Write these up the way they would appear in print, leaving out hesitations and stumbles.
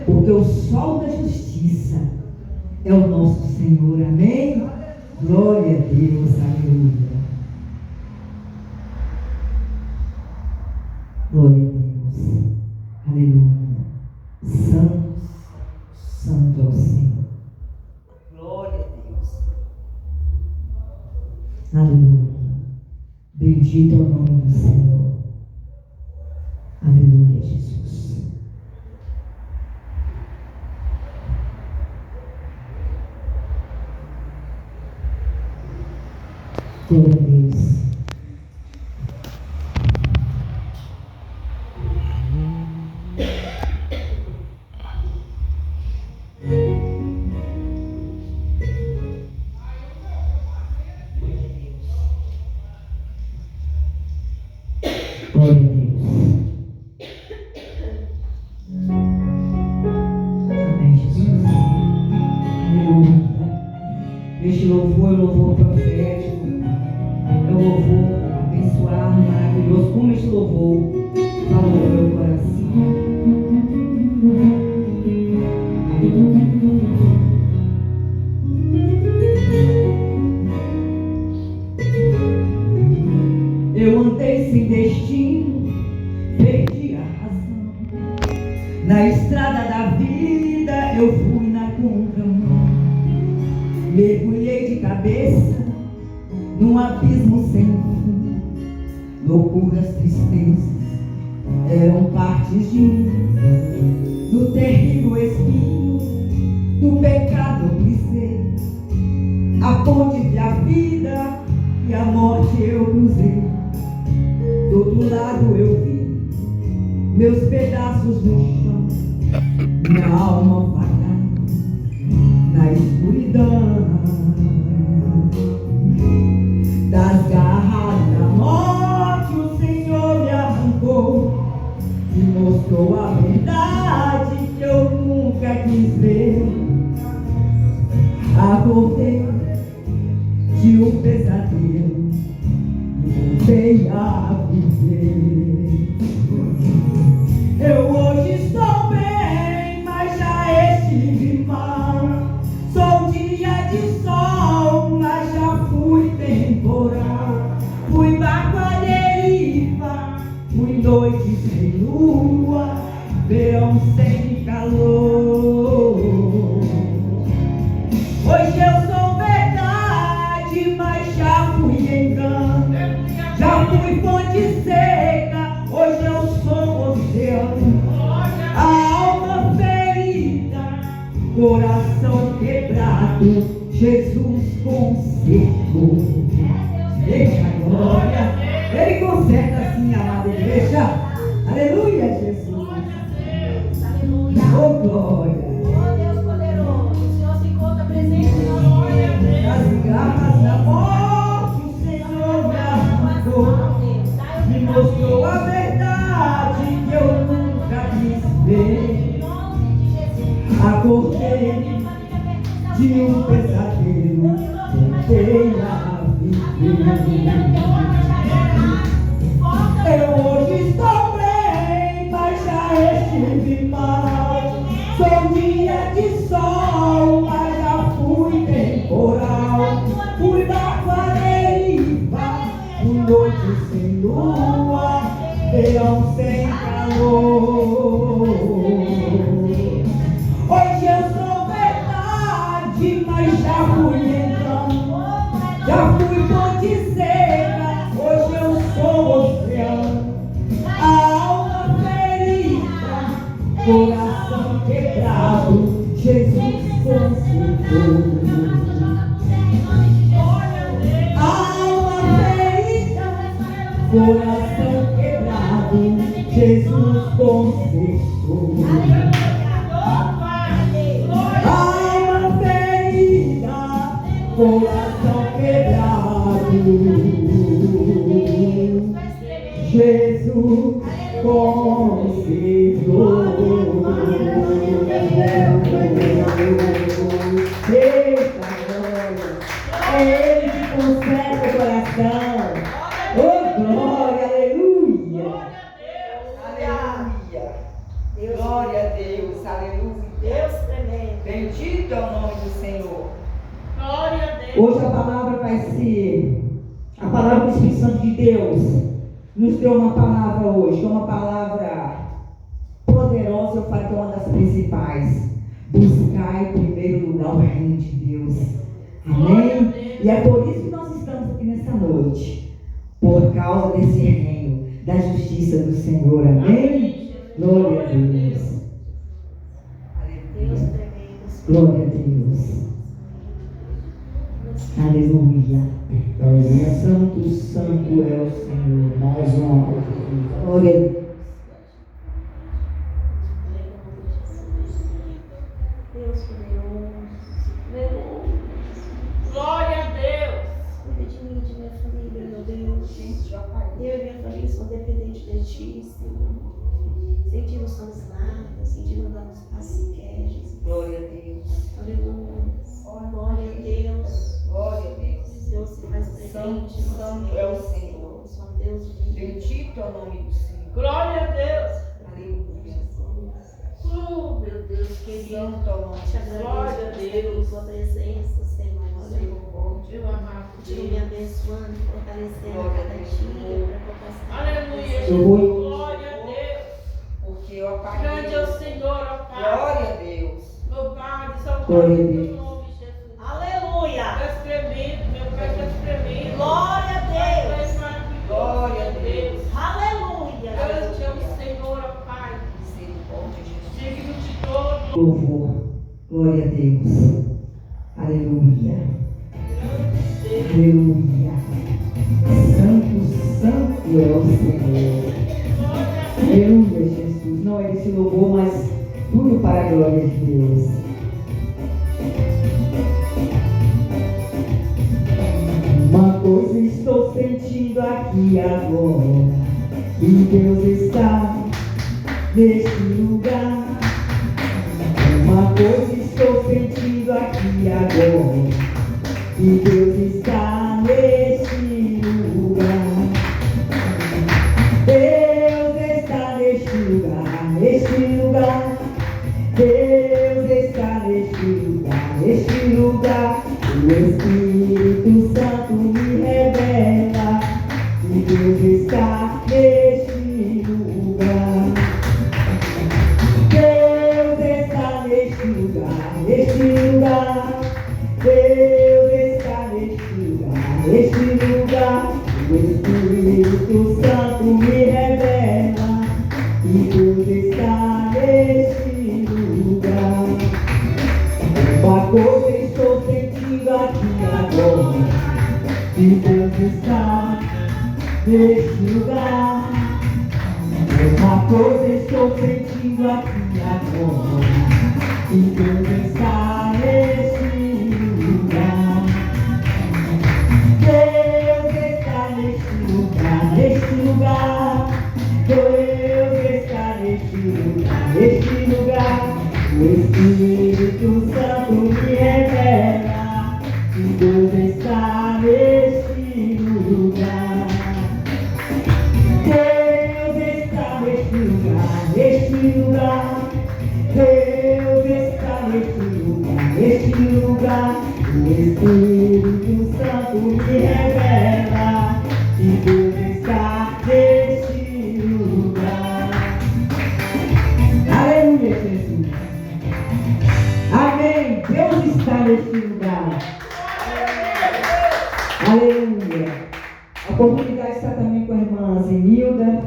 porque o sol da justiça é o nosso Senhor. Amém? Glória a Deus, aleluia. Glória a Deus, aleluia. Santo, santo é o Senhor. Glória a Deus, aleluia. Bendito é o nome do Senhor. Aleluia, Jesus. Glória a Deus. Glória a Deus. Amém, Jesus. Aleluia. Este louvor é um louvor profético. É um louvor abençoado, maravilhoso. Como este louvor falou no meu coração. Eu andei sem destino, perdi a razão. Na estrada da vida eu fui na contramão. Mergulhei de cabeça num abismo sem fim. Loucuras, tristezas eram partes de mim. No terrível espinho do pecado eu pisei. A ponte da vida e a morte eu cruzei. Do outro lado eu vi meus pedaços no chão, minha alma vagando na escuridão. Das garras da morte o Senhor me arrancou e mostrou a verdade que eu nunca quis ver. Acordei de um pesadelo e voltei a viver. Eu hoje estou bem, mas já estive mal. Sou dia de sol, mas já fui temporal. Fui barco à deriva, fui noite sem lua, verão sem calor. Hoje eu sou verdade, mas já fui engano. Já fui fonte seca, hoje eu sou oceano. A alma ferida, coração quebrado, Jesus consertou. Eita glória, Ele conserta assim, amada igreja. Aleluia, Jesus. Oh glória. Oh Deus poderoso, o Senhor se encontra presente em nosso meio. Das garras da morte o Senhor me arrancou, me mostrou a verdade que eu nunca quis ver. Acordei de um pesadelo, voltei a viver. Eu hoje estou bem, mas já estive mal. Sou dia de sol, mas já fui temporal. Fui barco à deriva, fui noite sem lua, verão sem calor. Hoje eu sou verdade, mas já fui engano. Já fui fonte seca, hoje eu sou oceano. A alma ferida, coração quebrado, Jesus consertou. Alma ferida, coração quebrado, Jesus consertou. Alma ferida, coração quebrado, Jesus consertou. Eita glória, é Ele que conserta o coração. Oh glória, Bendito é o nome do Senhor. Glória a Deus. Hoje a palavra vai ser a palavra do Espírito Santo de Deus. Nos deu uma palavra hoje, que é uma palavra poderosa, eu falo que é uma das principais. Buscar em primeiro lugar o reino de Deus. Amém? E é por isso que nós estamos aqui nessa noite. Por causa desse reino, da justiça do Senhor. Amém? Glória a Deus. Deus tremendo. Glória a Deus. Aleluia. Santo, santo é o Senhor. Mais uma oportunidade. Glória a Deus. Deus poderoso. Glória a Deus. Cuida de mim e de minha família, meu Deus. Eu e minha família são dependentes de Ti, Senhor. Sentimos somos nada, sentimos damos passo sequer, Jesus. Glória a Deus. Aleluia. Glória a Deus. Glória a Deus. Deus se faz presente. Santo é o Senhor. Só Deus vive. Bendito é o nome do Senhor. Glória a Deus. Aleluia. Oh, meu Deus, querido. Santo é o nome Te do Senhor. agradeço, Deus, sua presença, Senhor. Meu amado Continue me abençoando, fortalecendo a cada dia, para que eu possa. Aleluia, Eu vou- glória a Deus. Porque eu apaguei. Grande é o Senhor, ó Pai. Glória a Deus. Meu Pai, salve Glória a o Deus. teu nome, Jesus. Aleluia! Deus tremendo, meu Pai, Deus tremendo. Glória a Deus! Deus maravilhoso, Glória a meu Deus. Aleluia! Grande é o Senhor, ó Pai. Misericórdia, Jesus. Digno de todo. Louvor. Glória a Deus. Aleluia. Aleluia. Santo, santo é o Senhor. Aleluia, Jesus. Não é esse louvor, mas tudo para a glória de Deus. Uma coisa estou sentindo aqui agora, que Deus está neste lugar. Uma coisa estou sentindo aqui agora, que Deus está neste lugar. Deus está neste lugar, neste lugar. Deus está neste lugar, neste lugar. O Espírito Santo me revela que Deus está neste lugar. Deus está neste lugar, neste lugar. Deus está neste lugar, neste lugar. O Espírito Santo me revela que Deus está neste lugar. Uma coisa estou sentindo aqui agora, que Deus está neste lugar. Uma coisa estou sentindo aqui agora, que Deus está neste lugar. Deus está neste lugar, neste lugar. Deus está neste lugar, neste lugar. O Espírito Santo me revela que Deus está neste lugar. Deus está neste lugar, neste lugar. Deus está neste lugar, neste lugar. O Espírito Santo me revela que Deus está neste lugar. Aleluia, Jesus. Amém. Deus está neste lugar. Aleluia. A comunidade está também com a irmã Zenilda.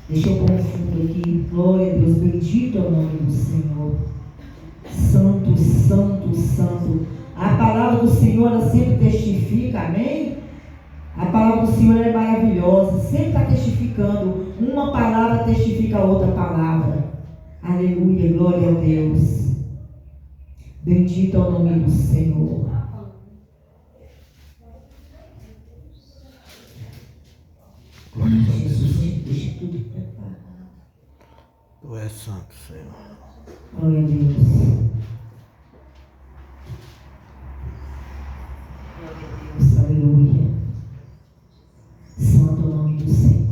Deixa eu pôr um fundo aqui. Glória a Deus. Bendito é o nome do Senhor. Santo, santo, santo. A palavra do Senhor, ela sempre testifica. Amém? A palavra do Senhor é maravilhosa. Sempre está testificando. Uma palavra testifica a outra palavra. Aleluia. Glória a Deus. Bendito é o nome do Senhor. Glória a Deus. Jesus, deixa tudo preparado. Tu és santo, Senhor. Glória a Deus. Glória a Deus. Aleluia. Santo é o nome do Senhor.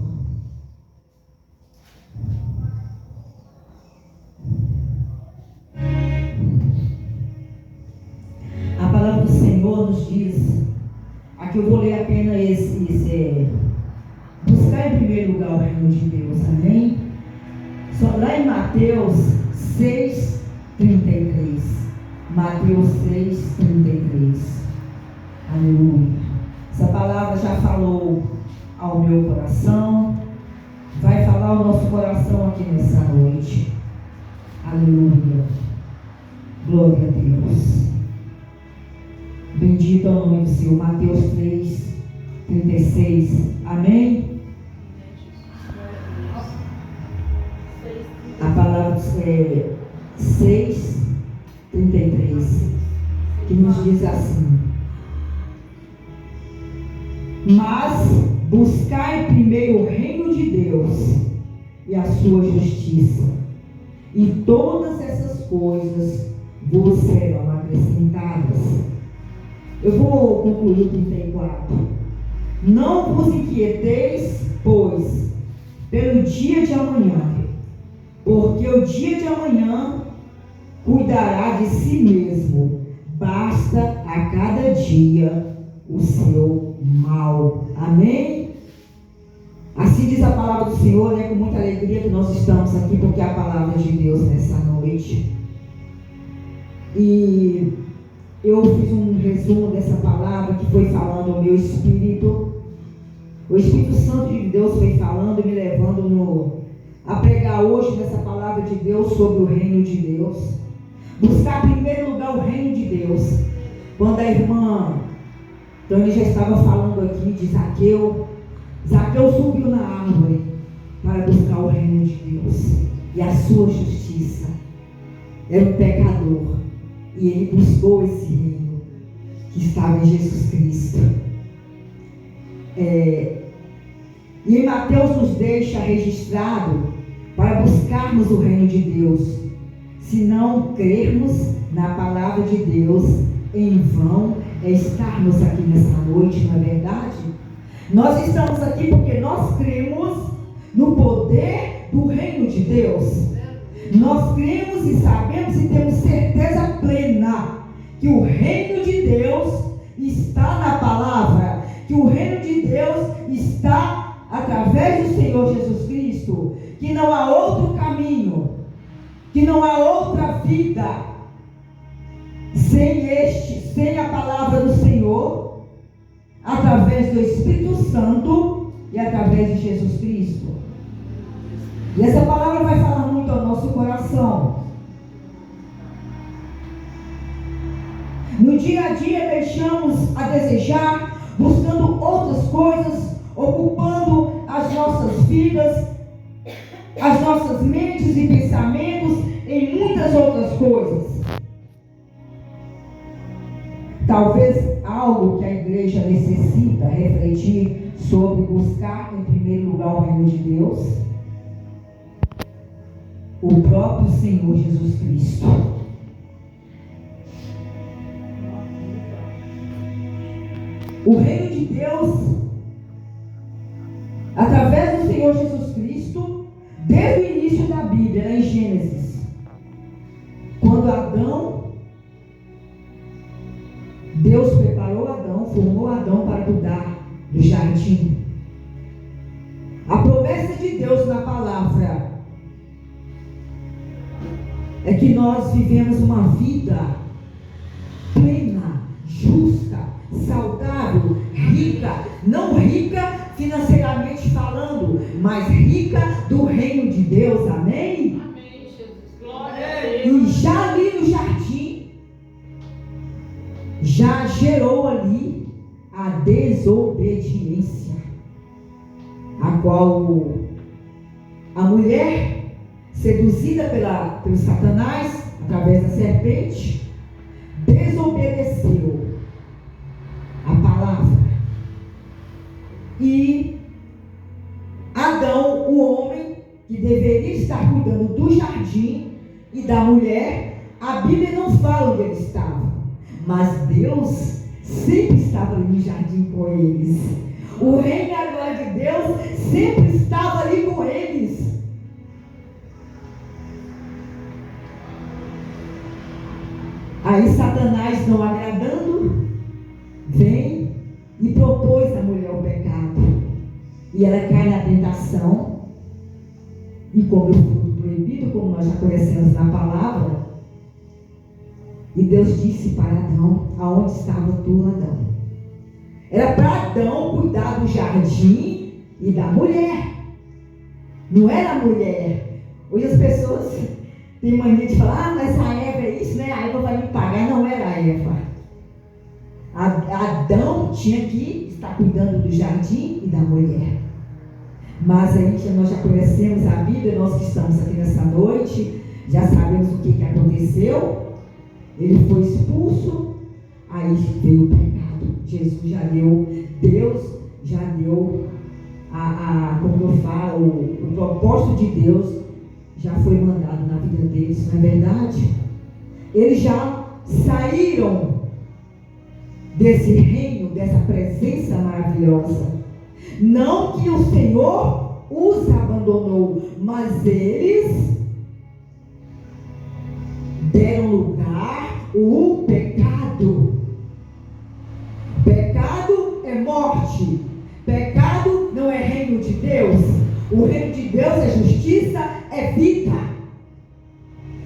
Senhor nos diz, aqui eu vou ler apenas buscar em primeiro lugar o reino de Deus, amém? Só lá em Mateus 6:33. Mateus 6:33. Aleluia. Essa palavra já falou ao meu coração, vai falar ao nosso coração aqui nessa noite. Aleluia. Glória a Deus. Bendito é o nome do Senhor. Mateus 3:36. Amém? A palavra é 6:33, que nos diz assim: mas buscai primeiro o reino de Deus e a sua justiça, e todas essas coisas vos serão acrescentadas. Eu vou concluir o 34. Não vos inquieteis, pois, pelo dia de amanhã, porque o dia de amanhã cuidará de si mesmo. Basta a cada dia o seu mal. Amém? Assim diz a palavra do Senhor, com muita alegria que nós estamos aqui, porque é a palavra de Deus nessa noite. E eu fiz um resumo dessa palavra que foi falando ao meu espírito. O Espírito Santo de Deus foi falando e me levando a pregar hoje nessa palavra de Deus sobre o reino de Deus. Buscar em primeiro lugar o reino de Deus. Quando a irmã Tânia já estava falando aqui de Zaqueu, Zaqueu subiu na árvore para buscar o reino de Deus e a sua justiça. Era um pecador e ele buscou esse reino que estava em Jesus Cristo. E em Mateus nos deixa registrado para buscarmos o reino de Deus. Se não crermos na palavra de Deus, em vão é estarmos aqui nessa noite, não é verdade? Nós estamos aqui porque nós cremos no poder do reino de Deus. Nós cremos e sabemos e temos certeza plena que o reino de Deus está na palavra, que o reino de Deus está através do Senhor Jesus Cristo, que não há outro caminho, que não há outra vida sem a palavra do Senhor, através do Espírito Santo e através de Jesus Cristo. E essa palavra vai falar muito ao nosso coração. No dia a dia deixamos a desejar, buscando outras coisas, ocupando as nossas vidas, as nossas mentes e pensamentos em muitas outras coisas. Talvez algo que a igreja necessita refletir sobre buscar em primeiro lugar o reino de Deus, o próprio Senhor Jesus Cristo. O reino de Deus, através do Senhor Jesus Cristo, desde o início da Bíblia, em Gênesis, quando Deus preparou Adão, formou Adão para cuidar do jardim. A promessa de Deus na palavra é que nós vivemos uma vida plena, justa, saudável, rica, não rica financeiramente falando, mas rica do reino de Deus, amém? Amém, Jesus. Glória a Deus. E já ali no jardim, já gerou ali a desobediência, a qual a mulher, seduzida pelo Satanás, através da serpente, desobedeceu a palavra. E Adão, o homem que deveria estar cuidando do jardim e da mulher, a Bíblia não fala onde ele estava, mas Deus sempre estava ali no jardim com eles. O reino e a glória de Deus sempre estava ali com eles. Aí Satanás, não agradando, vem e propôs à mulher o pecado. E ela cai na tentação e come o fruto proibido, como nós já conhecemos na palavra. E Deus disse para Adão: aonde estava tu, Adão? Era para Adão cuidar do jardim e da mulher. Não era a mulher. Hoje as pessoas têm mania de falar: mas a Eva é isso, né? A Eva vai me pagar. Não era a Eva. Adão tinha que estar cuidando do jardim e da mulher. Mas aí nós já conhecemos a Bíblia, nós que estamos aqui nessa noite, já sabemos o que aconteceu. Ele foi expulso, aí veio o pecado. Jesus já deu, Deus já deu como eu falo, o propósito de Deus já foi mandado na vida deles, não é verdade? Eles já saíram desse reino, dessa presença maravilhosa. Não que o Senhor os abandonou, mas eles deram lugar ao pecado. Pecado é morte. Pecado não é reino de Deus. O reino de Deus é justiça, é vida.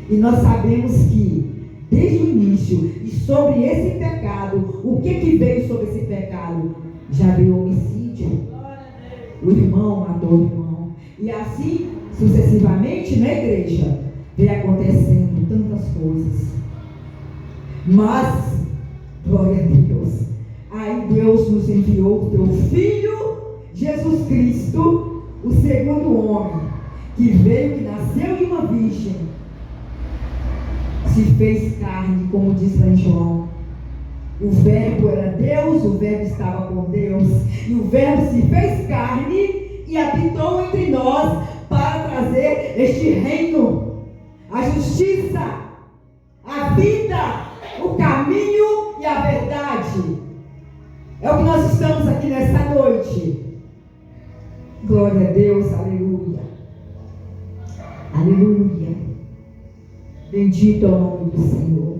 E nós sabemos que desde o início, e sobre esse pecado, o que veio sobre esse pecado? Já veio homicídio. O irmão matou o irmão. E assim, sucessivamente, na igreja, vem acontecendo tantas coisas. Mas, glória a Deus, aí Deus nos enviou o teu Filho, Jesus Cristo, o segundo homem, que veio, que nasceu de uma virgem, se fez carne, como diz lá em João. O verbo era Deus, o verbo estava com Deus, e o verbo se fez carne e habitou entre nós para trazer este reino, a justiça, a vida, o caminho e a verdade. É o que nós estamos aqui nessa noite. Glória a Deus, aleluia. Aleluia. Bendito é o nome do Senhor.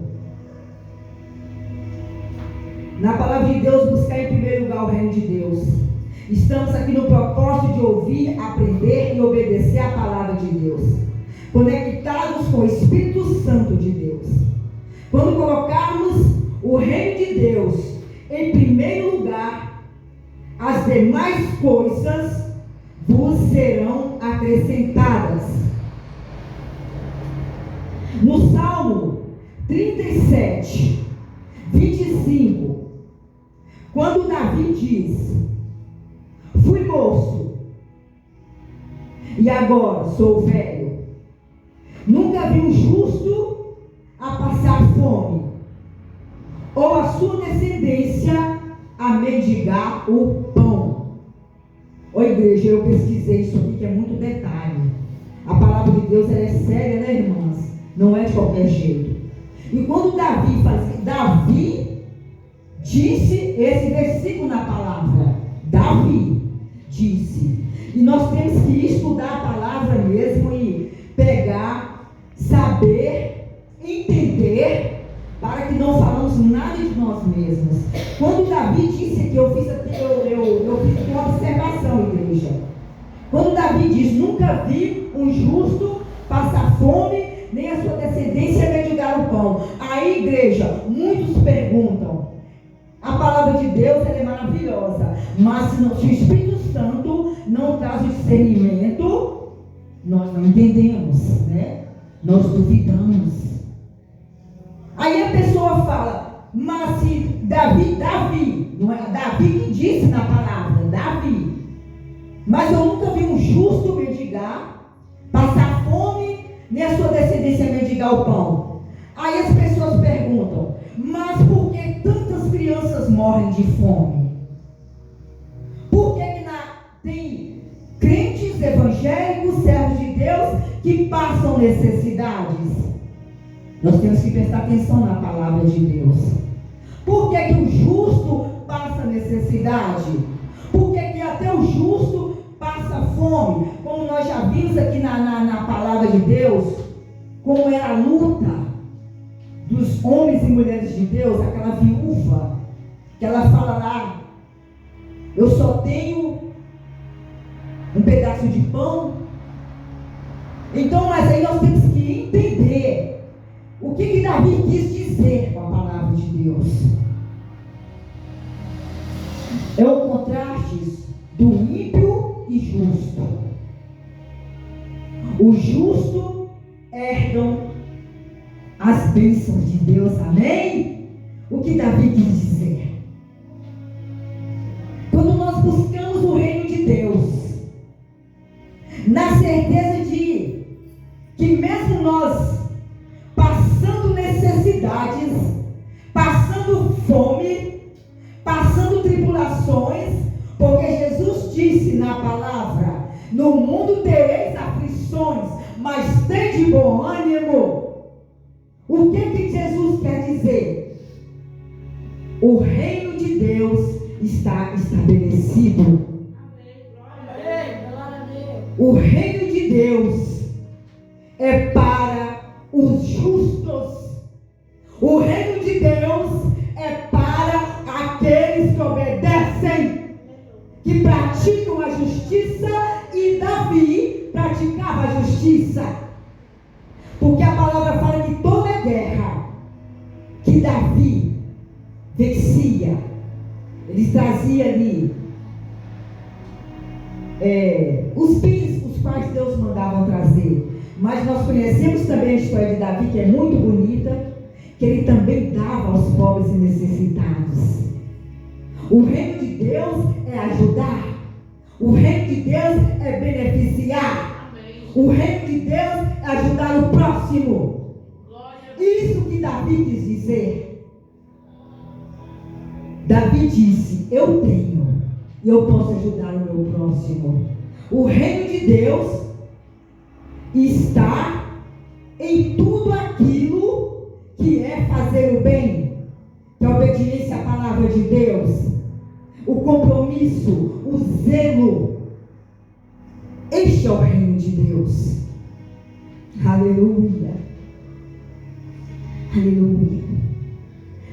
Na palavra de Deus, buscar em primeiro lugar o reino de Deus. Estamos aqui no propósito de ouvir, aprender e obedecer a palavra de Deus, conectados com o Espírito Santo de Deus. Quando colocarmos o reino de Deus em primeiro lugar, as demais coisas vos serão acrescentadas. No Salmo 37, 25, quando Davi diz: fui moço e agora sou velho, nunca vi um justo a passar fome, ou a sua descendência a mendigar o pão. Ô igreja, eu pesquisei isso aqui, que é muito detalhe. A palavra de Deus, ela é séria, né, irmãs? Não é de qualquer jeito. E quando Davi disse esse versículo na palavra, Davi disse. E nós temos que estudar a palavra mesmo e pegar, saber, entender, para que não falamos nada de nós mesmos. Quando Davi disse aqui, eu fiz uma observação, igreja. Quando Davi diz: nunca vi um justo passar fome, nem a sua descendência mendigar o pão. Aí, igreja, muitos perguntam. A palavra de Deus, ela é maravilhosa, mas se o Espírito Santo não traz o discernimento, nós não entendemos, né? Nós duvidamos. Aí a pessoa fala: mas se Davi, não é Davi que disse na palavra, Davi, mas eu nunca vi um justo mendigar, passar fome, nem a sua descendência mendigar o pão. Aí as pessoas perguntam: mas por que tantas crianças morrem de fome? Por que tem crentes evangélicos, servos de Deus, que passam necessidades? Nós temos que prestar atenção na palavra de Deus. Por que o justo passa necessidade? Por que até o justo passa fome? Como nós já vimos aqui na palavra de Deus, como era a luta dos homens e mulheres de Deus, aquela viúva que ela fala lá, eu só tenho um pedaço de pão. Então, mas aí nós temos que entender o que Davi quis dizer com a palavra de Deus. É o contraste do ímpio e justo. O justo herdam as bênçãos de Deus, amém? O que Davi quis dizer? Quando nós buscamos o reino de Deus, na certeza de que mesmo nós passando necessidades, passando fome, passando tribulações, porque Jesus disse na palavra, no mundo tereis aflições, mas tende bom ânimo. O que Jesus quer dizer? O reino de Deus está estabelecido. O reino de Deus é para os justos. O reino de Deus é para aqueles que obedecem, que praticam a justiça, e Davi praticava a justiça. Porque a palavra fala que toda guerra que Davi vencia, ele trazia ali os bens os quais Deus mandava trazer. Mas nós conhecemos também a história de Davi, que é muito bonita, que ele também dava aos pobres e necessitados. O reino de Deus é ajudar. O reino de Deus é beneficiar. O reino de Deus é ajudar o próximo. Isso que Davi quis dizer. Davi disse, eu tenho, e eu posso ajudar o meu próximo. O reino de Deus está em tudo aquilo que é fazer o bem, que é a obediência à palavra de Deus, o compromisso, o zelo. Este é o reino de Deus. Aleluia. Aleluia.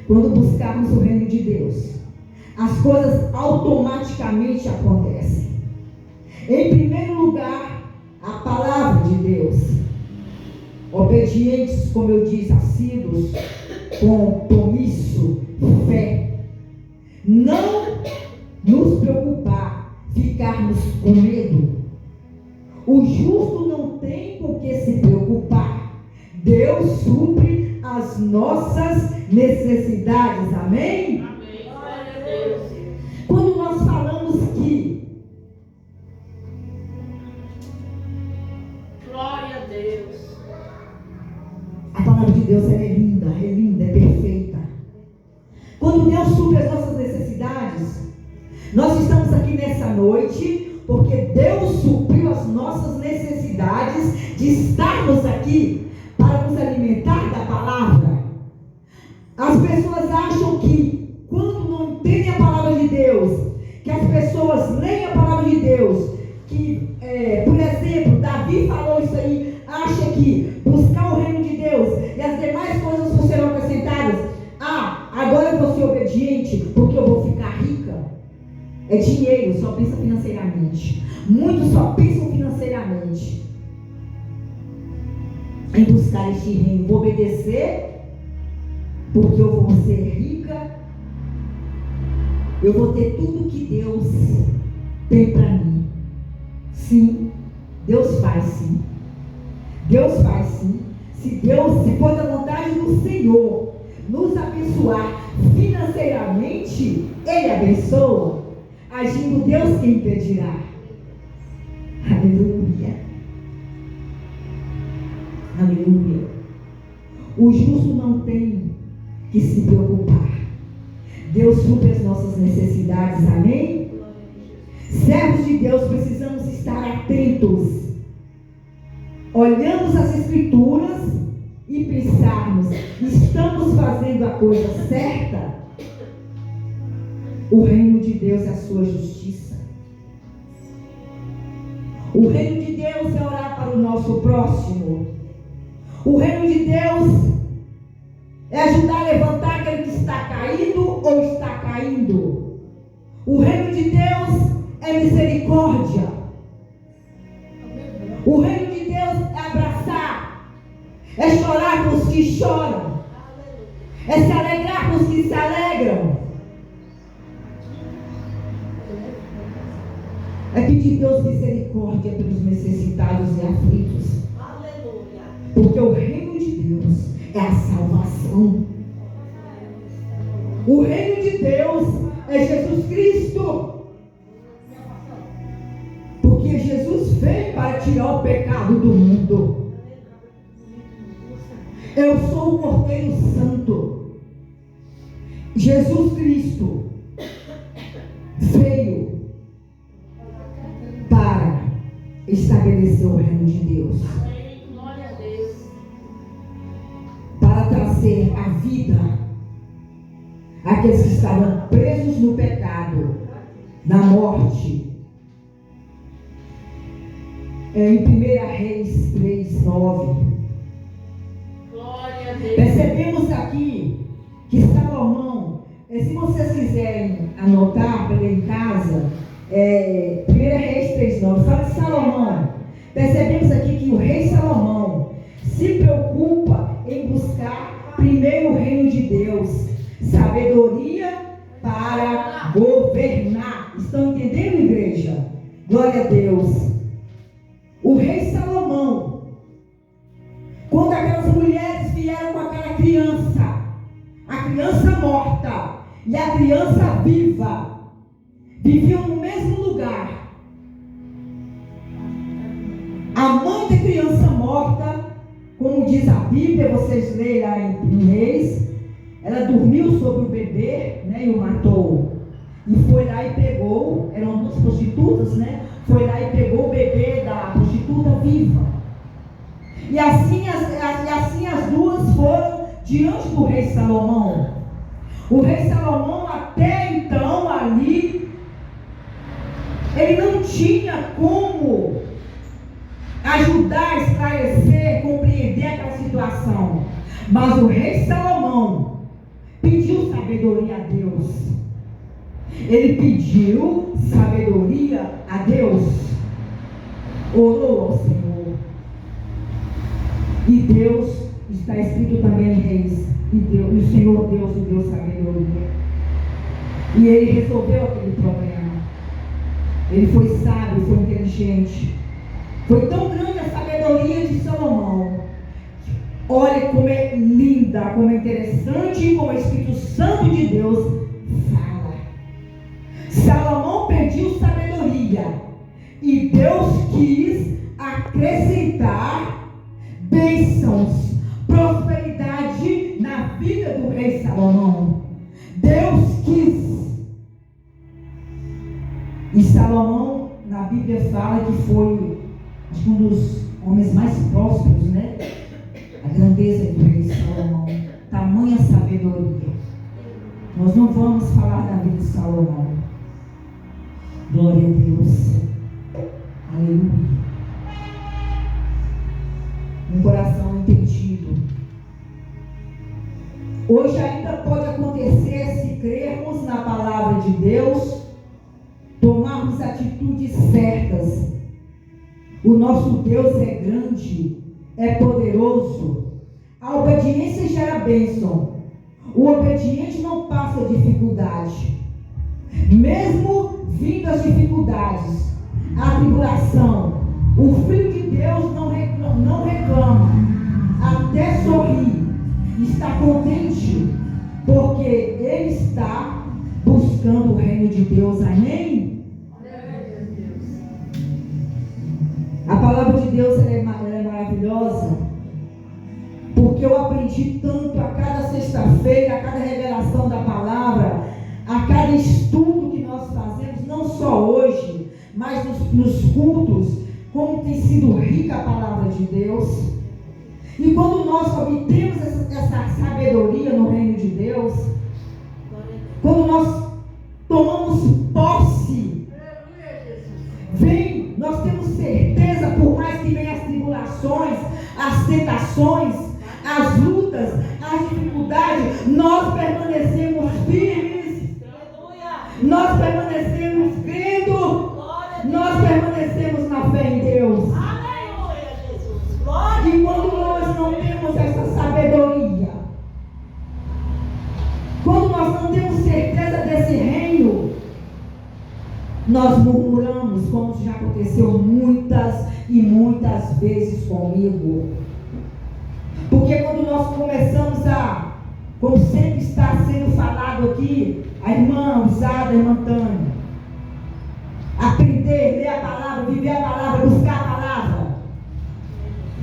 Quando buscarmos o reino de Deus, as coisas automaticamente acontecem. Em primeiro lugar, a palavra de Deus. Obedientes, como eu disse, assíduos, compromisso, fé. Não nos preocupar, ficarmos com medo. O justo não tem por que se preocupar. Deus supre as nossas necessidades. Amém? Amém. Glória a Deus. Quando nós falamos que Glória a Deus. a palavra de Deus é linda, é perfeita. Quando Deus supre as nossas necessidades, nós estamos aqui nessa noite porque Deus supriu as nossas necessidades de estarmos aqui para nos alimentar da palavra. As pessoas acham que quando não entendem a palavra de Deus, que as pessoas leem a palavra de Deus, que, por exemplo, Davi falou isso aí, acha que buscar o reino de Deus e as demais coisas serão acrescentadas. Agora eu vou ser obediente porque eu vou ficar rica. É dinheiro, só pensa financeiramente. Muitos só pensam financeiramente em buscar este reino. Vou obedecer porque eu vou ser rica. Eu vou ter tudo que Deus tem para mim. Sim, Deus faz sim. Deus faz sim. Se for da vontade do Senhor nos abençoar financeiramente, Ele abençoa. Agindo Deus, quem impedirá? Aleluia. Aleluia. O justo não tem que se preocupar. Deus supre as nossas necessidades. Amém? Servos de Deus, precisamos estar atentos. Olhamos as Escrituras e pensarmos, estamos fazendo a coisa certa? O reino de Deus é a sua justiça. O reino de Deus é orar para o nosso próximo. O reino de Deus É ajudar a levantar aquele que está caído ou está caindo. O reino de Deus é misericórdia. O reino de Deus é abraçar. É chorar com os que choram. É se alegrar com os que se alegram. É pedir Deus misericórdia pelos necessitados e aflitos. Aleluia. Porque o reino de Deus é a salvação. O reino de Deus é Jesus Cristo. Porque Jesus veio para tirar o pecado do mundo. Eu sou o Cordeiro Santo. Jesus Cristo veio para estabelecer o reino de Deus. Amém. Glória a Deus. Para trazer a vida àqueles que estavam presos no pecado, na morte. Em 1 Reis 3:9. Glória a Deus. Percebemos aqui que Salomão, se vocês quiserem anotar para ler em casa, 1 Reis 3:9, fala de Salomão. Percebemos aqui que o rei Salomão se preocupa em buscar primeiro o reino de Deus, sabedoria para governar. Estão entendendo, igreja? Glória a Deus. O rei Salomão, quando aquelas mulheres vieram com aquela criança, a criança morta e a criança viva, viviam no mesmo lugar. A mãe da criança morta, como diz a Bíblia, vocês leem lá em Reis, ela dormiu sobre o bebê, né, e o matou. E foi lá e pegou, eram duas prostitutas, né? Foi lá e pegou o bebê da prostituta viva. E assim as duas foram diante do rei Salomão. O rei Salomão até então ali, ele não tinha como ajudar, esclarecer, compreender aquela situação. Mas o rei Salomão pediu sabedoria a Deus. Ele pediu sabedoria a Deus. Orou ao Senhor. E Deus, está escrito também em Reis, e o Senhor Deus lhe deu sabedoria. E ele resolveu aquele problema. Ele foi sábio, foi inteligente. Foi tão grande a sabedoria de Salomão. Olha como é linda, como é interessante, como o Espírito Santo de Deus fala. Salomão pediu sabedoria e Deus quis acrescentar bênçãos, prosperidade na vida do rei Salomão. Deus quis. E Salomão, na Bíblia fala que foi um dos homens mais prósperos, né? A grandeza do rei Salomão, tamanha sabedoria. Nós não vamos falar da vida de Salomão. Glória a Deus. Aleluia. Um coração entendido. Hoje ainda pode acontecer, se crermos na palavra de Deus, tomarmos atitudes certas. O nosso Deus é grande, é poderoso. A obediência gera bênção. O obediente não passa dificuldade. Mesmo vindo as dificuldades, a tribulação, o Filho de Deus não reclama, até sorri, está contente, porque ele está buscando o reino de Deus. Amém? A palavra de Deus ela é maravilhosa, porque eu aprendi tanto a cada sexta-feira, a cada revelação da palavra, a cada estudo que nós fazemos, não só hoje, mas nos cultos, como tem sido rica a palavra de Deus. E quando nós obtemos essa sabedoria no reino de Deus, quando nós tomamos posse, nós temos certeza, por mais que venham as tribulações, as tentações, as lutas, as dificuldades, nós murmuramos, como já aconteceu muitas e muitas vezes comigo. Porque quando nós começamos a, como sempre está sendo falado aqui, a irmã usada, a irmã Tânia, aprender, ler a palavra, viver a palavra, buscar a palavra.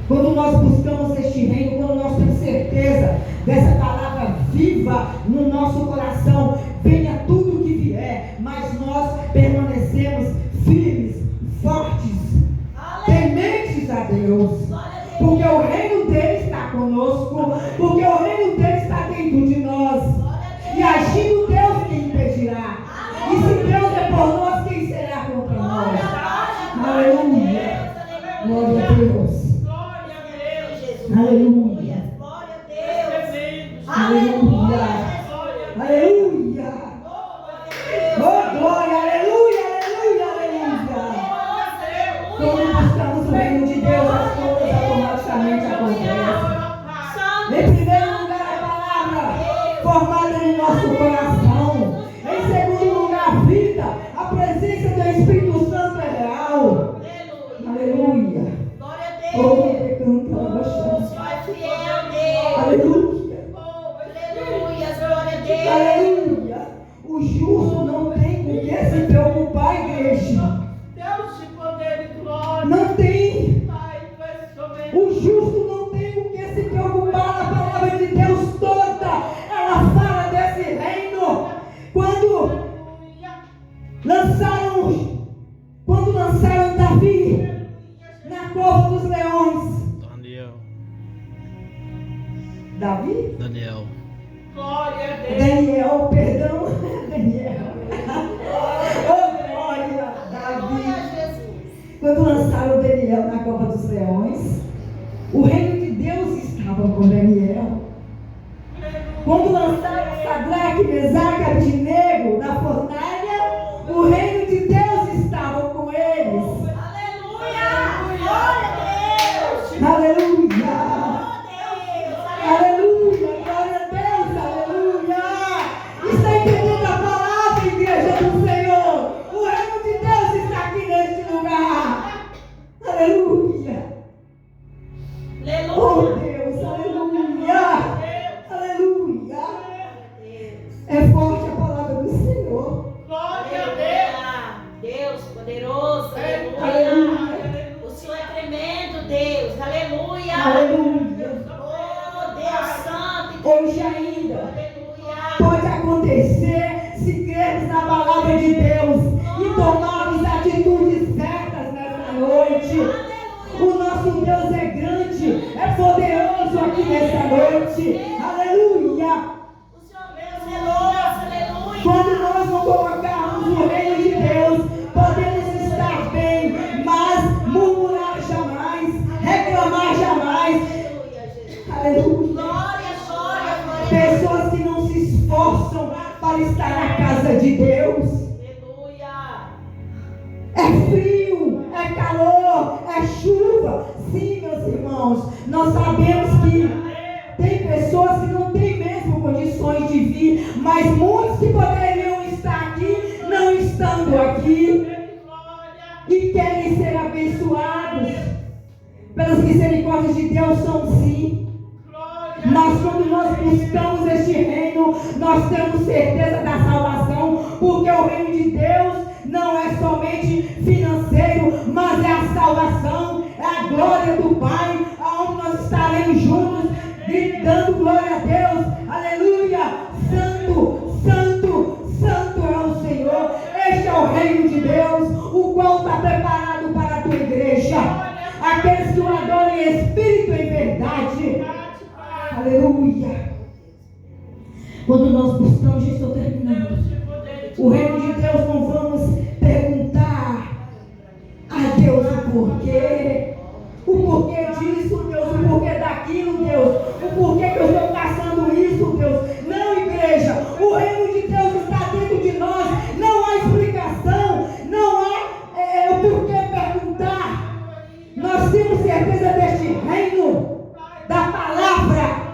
Quando nós buscamos este reino, quando nós temos certeza dessa palavra viva no nosso coração, venha tudo o que vier, mas nós permanecemos firmes, fortes, tementes a Deus, porque o reino dele está conosco, porque o reino dele está dentro de nós, e agindo Deus, quem impedirá? E se Deus é por nós, quem será contra nós? Aleluia! Glória a Deus! Aleluia! Glória a Deus! Aleluia! Aleluia! Oh, glória! Aleluia! Aleluia! Aleluia! Quando buscamos o reino de Deus, as coisas automaticamente acontecem. Em primeiro lugar, a palavra formada no nosso coração. Em segundo lugar, a vida. A presença do Espírito Santo é real. Aleluia! Glória a Oh, Deus! que canta, O Senhor é fiel, Deus! aleluia! Aleluia! Glória a Deus! Aleluia! O justo não tem com que se preocupar, igreja. Deus de poder e glória. Não tem. Pai, tu és soberano. O justo não tem com que se preocupar. A palavra de Deus toda, ela fala desse reino. Quando lançaram Davi na cova dos leões. Daniel. Glória a Deus. Daniel, perdão. Daniel. Oh, glória, Davi. Quando lançaram Daniel na cova dos leões, o reino de Deus estava com Daniel. Quando lançaram Sadraque, Mesaque e Abednego na fornalha, o reino de Deus estava com eles. Aleluia! Glória a Deus! Aleluia! Aleluia! Aleluia! Glória a Deus! Aleluia! Está entendendo a palavra, igreja do Senhor? O reino de Deus está aqui neste lugar. Aleluia! Oh Deus! Aleluia! Aleluia! É forte a palavra do Senhor. Glória a Deus. Deus poderoso, Aleluia! o Senhor é tremendo, Deus, aleluia! Aleluia! Oh, Deus santo, Hoje ainda aleluia! pode acontecer se crermos na palavra de Deus e tomarmos atitudes certas nessa noite. O nosso Deus é grande, é poderoso aqui nessa noite. Aleluia! O Senhor é zeloso, aleluia! Quando nós não colocarmos o reino de Deus, podemos estar bem, mas murmurar jamais, reclamar jamais. Aleluia, Jesus! Aleluia! Glória, glória, glória! Pessoas que não se esforçam para estar na casa de Deus. Aleluia! É frio, é calor, é chuva. Sim, meus irmãos, nós sabemos que tem pessoas que não têm mesmo condições de vir, mas muitos que poderiam estar aqui, não estando aqui, e querem ser abençoados pelas misericórdias de Deus, são sim. Mas quando nós buscamos este reino, nós temos certeza da salvação, porque o reino de Deus não é somente financeiro, mas é a salvação, é a glória do Pai, aonde nós estaremos juntos, gritando glória a Deus, aleluia, santo, santo, santo é o Senhor. Este é o reino de Deus, o qual está preparado para a tua igreja, aqueles que o adoram em espírito e em verdade. Aleluia. Quando nós buscamos, já estou terminando, o reino de Deus, não vamos perguntar a Deus o porquê disso, Deus, o porquê daquilo, Deus, o porquê que eu estou passando isso, Deus. Não, igreja, o reino de Deus está dentro de nós, não há explicação, não há o porquê perguntar. Nós temos certeza deste reino, da palavra.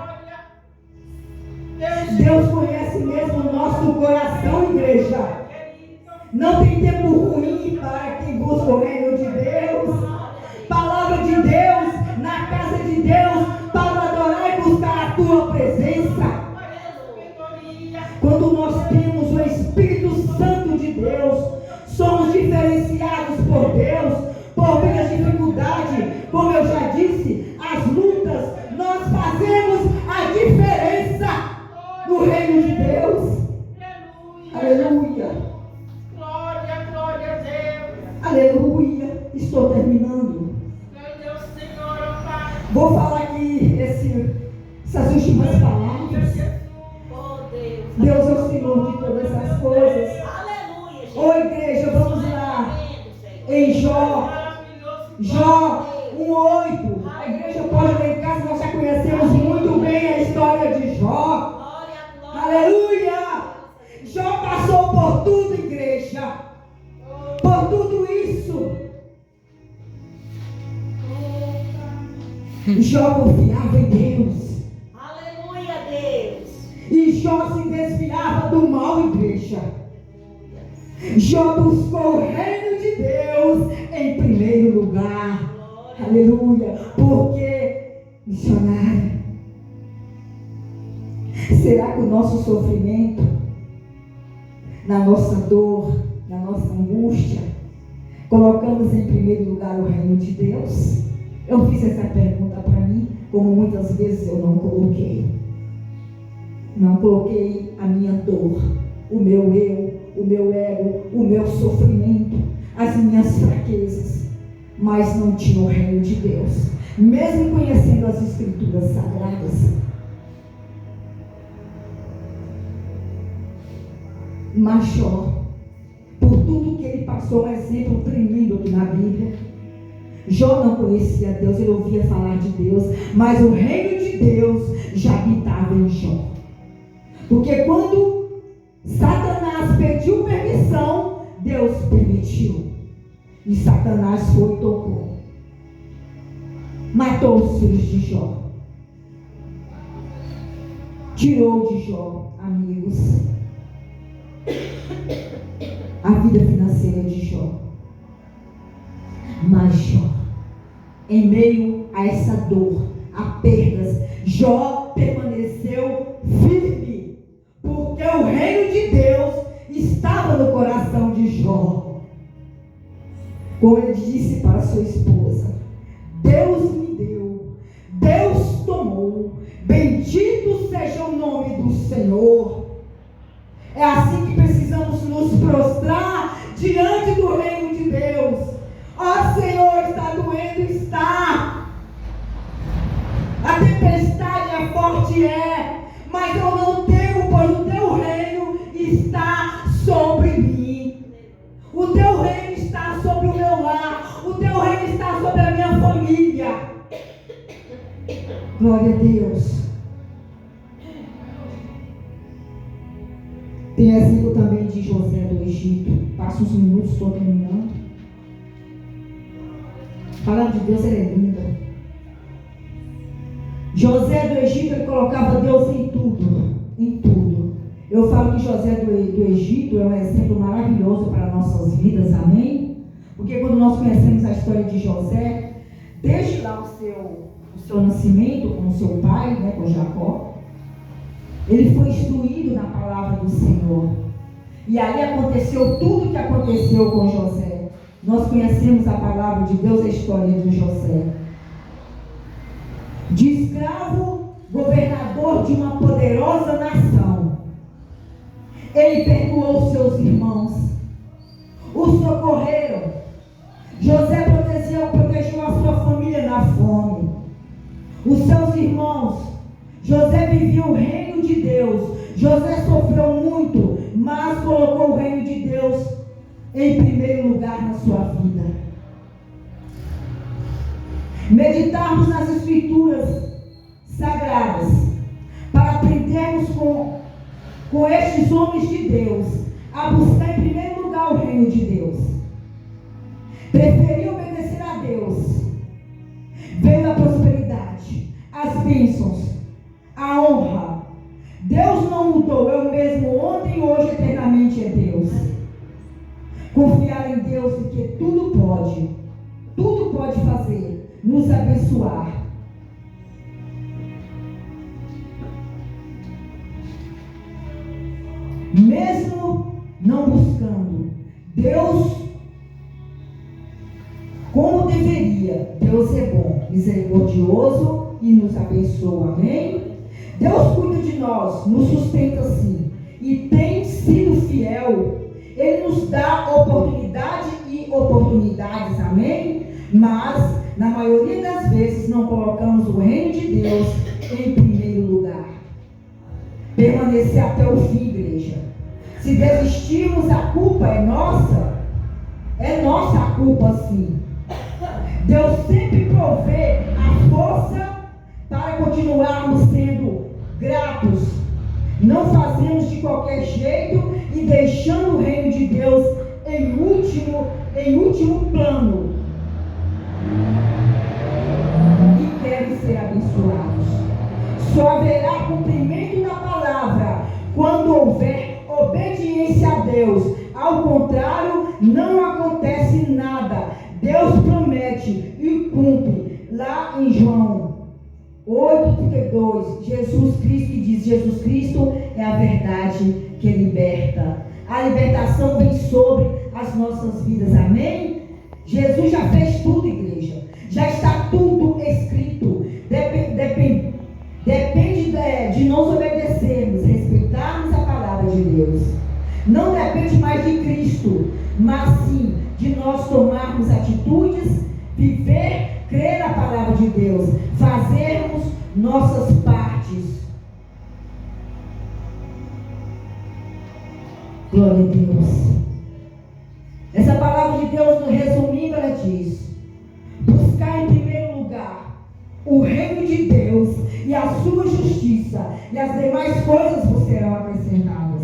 Deus conhece mesmo o nosso coração, igreja. Não tem tempo ruim para quem busca o reino de Deus. Palavra de Deus, na casa de Deus, para adorar e buscar a tua presença. Quando nós temos o Espírito Santo de Deus, somos diferenciados por Deus, por meio das dificuldades. Como eu já disse, as lutas, nós fazemos a diferença no reino de Deus. Aleluia. Glória, glória a Deus. Aleluia. Estou terminando. Meu Senhor, ó Pai. Vou falar aqui essas últimas palavras. Oh, Deus. Deus é o Senhor de todas as coisas. Aleluia, Jesus. Ô igreja, vamos lá. Em Jó, Jó 1:8. A igreja pode ler em casa, nós já conhecemos muito bem a história de Jó. Aleluia. Jó passou por tudo, igreja. Por tudo isso. Jó confiava em Deus. Aleluia, Deus. E Jó se desviava do mal, igreja. Jó buscou o reino de Deus em primeiro lugar. Aleluia. Porque, missionário, será que o nosso sofrimento, na nossa dor, na nossa angústia, colocamos em primeiro lugar o reino de Deus? Eu fiz essa pergunta para mim, como muitas vezes eu não coloquei. Não coloquei a minha dor, o meu eu, o meu ego, o meu sofrimento, as minhas fraquezas, mas não tinha o reino de Deus. Mesmo conhecendo as Escrituras Sagradas, mas Jó, por tudo que ele passou, um exemplo tremendo aqui na Bíblia, Jó não conhecia Deus, ele ouvia falar de Deus, mas o reino de Deus já habitava em Jó. Porque quando Satanás pediu permissão, Deus permitiu. E Satanás foi e tocou. Matou os filhos de Jó. Tirou de Jó, amigos, a vida financeira de Jó. Mas Jó, em meio a essa dor, a perdas, Jó permaneceu firme, porque o reino de Deus estava no coração de Jó. Como ele disse para sua esposa: Deus me deu, Deus tomou, bendito seja o nome do Senhor. É assim que precisamos nos prostrar diante do reino de Deus. Ó Senhor, está doendo, está. A tempestade é forte, mas eu não temo, pois o teu reino está sobre mim. O teu reino está sobre o meu lar. O teu reino está sobre a minha família. Glória a Deus. Tem exemplo também de José do Egito. Passa uns minutos, estou terminando. A palavra de Deus é linda. José do Egito, ele colocava Deus em tudo. Em tudo. Eu falo que José do Egito é um exemplo maravilhoso para nossas vidas, amém? Porque quando nós conhecemos a história de José, desde lá o seu nascimento com o seu pai, com Jacó, ele foi instruído na palavra do Senhor. E aí aconteceu tudo o que aconteceu com José. Nós conhecemos a palavra de Deus, a história de José. De escravo, governador de uma poderosa nação. Ele perdoou seus irmãos. O socorreram. José protegeu a sua família na fome. Os seus irmãos. José vivia o reino de Deus. José sofreu muito, mas colocou o reino de Deus em primeiro lugar na sua vida. Meditarmos nas Escrituras Sagradas para aprendermos com estes homens de Deus a buscar em primeiro lugar o reino de Deus. Preferir obedecer a Deus. Veio a prosperidade, as bênçãos, a honra. Deus não mudou, é o mesmo ontem, hoje, eternamente é Deus. Confiar em Deus, porque tudo pode fazer, nos abençoar. Mesmo não buscando Deus como deveria, Deus é bom, misericordioso e nos abençoa, amém? Deus cuida de nós, nos sustenta sim, e tem sido fiel. Ele nos dá oportunidade e oportunidades, amém? Mas, na maioria das vezes, não colocamos o reino de Deus em primeiro lugar. Permanecer até o fim, igreja. Se desistirmos, a culpa é nossa. É nossa a culpa, sim. Deus sempre provê a força para continuarmos sendo gratos. Não fazemos de qualquer jeito e deixando o reino de Deus em último plano. E querem ser abençoados. Só haverá cumprimento da palavra quando houver obediência a Deus. Ao contrário, não acontece nada. Deus promete e cumpre. Lá em João 8,32, Jesus Cristo é a verdade que liberta. A libertação vem sobre as nossas vidas, amém? Jesus já fez tudo, igreja. Já está tudo escrito. Depende de nós obedecermos, respeitarmos a palavra de Deus. Não depende mais de Cristo, mas sim de nós tomarmos atitudes, viver, crer na palavra de Deus, fazermos nossas partes. Glória a Deus. Essa palavra de Deus, resumindo, ela diz: buscar em primeiro lugar o reino de Deus e a sua justiça, e as demais coisas vos serão acrescentadas.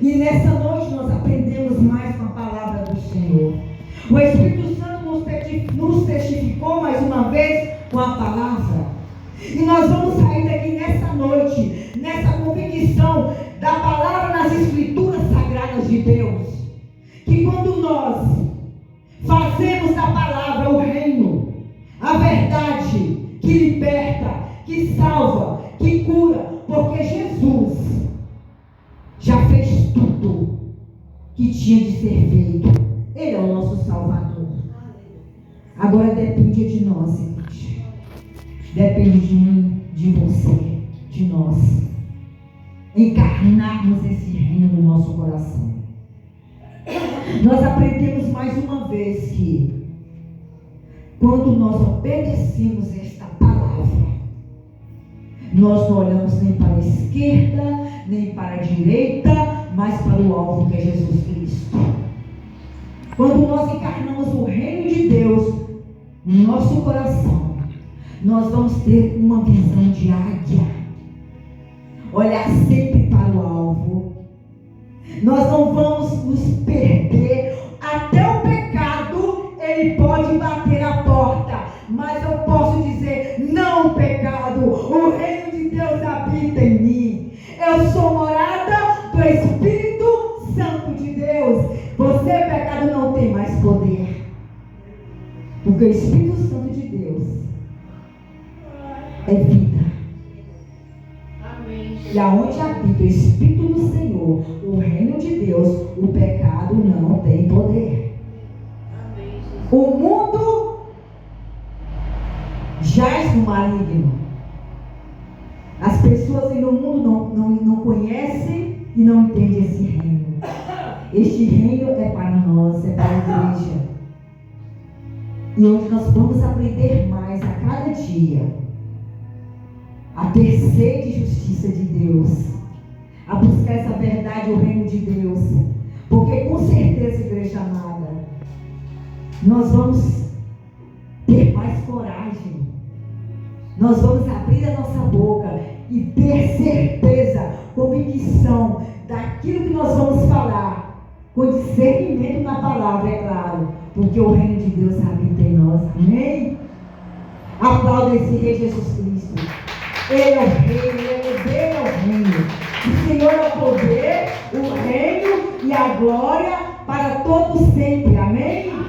E nessa noite nós aprendemos mais com a palavra do Senhor. O Espírito Santo nos testificou mais uma vez com a palavra. E nós vamos sair daqui nessa noite, nessa convicção da palavra nas Escrituras Sagradas de Deus. Que quando nós fazemos da palavra o reino, a verdade que liberta, que salva, que cura, porque Jesus já fez tudo que tinha de ser feito. Ele é o nosso Salvador. Agora depende de nós, igreja. Depende de mim, de você, de nós. Encarnarmos esse reino no nosso coração. Nós aprendemos mais uma vez que quando nós obedecemos esta palavra, nós não olhamos nem para a esquerda, nem para a direita, mas para o alvo que é Jesus Cristo. Quando nós encarnamos o reino de Deus no nosso coração, nós vamos ter uma visão de águia. Olhar sempre para o alvo. Nós não vamos nos perder. Até o pecado, ele pode bater a porta. Mas eu posso dizer: não, pecado, o reino de Deus habita em mim. Eu sou morada do Espírito Santo de Deus. Você, pecado, não tem mais poder. Porque o Espírito Santo de Deus é vida. Amém. E aonde habita o Espírito do Senhor, o reino de Deus, o pecado não tem poder. Amém. O mundo jaz no maligno. As pessoas aí no mundo não conhecem e não entendem esse reino. Este reino é para nós, é para a igreja. E onde nós vamos aprender mais a cada dia a ter sede e justiça de Deus, a buscar essa verdade, o reino de Deus. Porque com certeza, igreja amada, nós vamos ter mais coragem. Nós vamos abrir a nossa boca e ter certeza, convicção daquilo que nós vamos falar, com discernimento na palavra, é claro, porque o reino de Deus habita em nós. Amém? Aplauda esse Rei Jesus Cristo. Ele é o Rei, ele é o reino. O Senhor é o poder, o reino e a glória para todo sempre. Amém?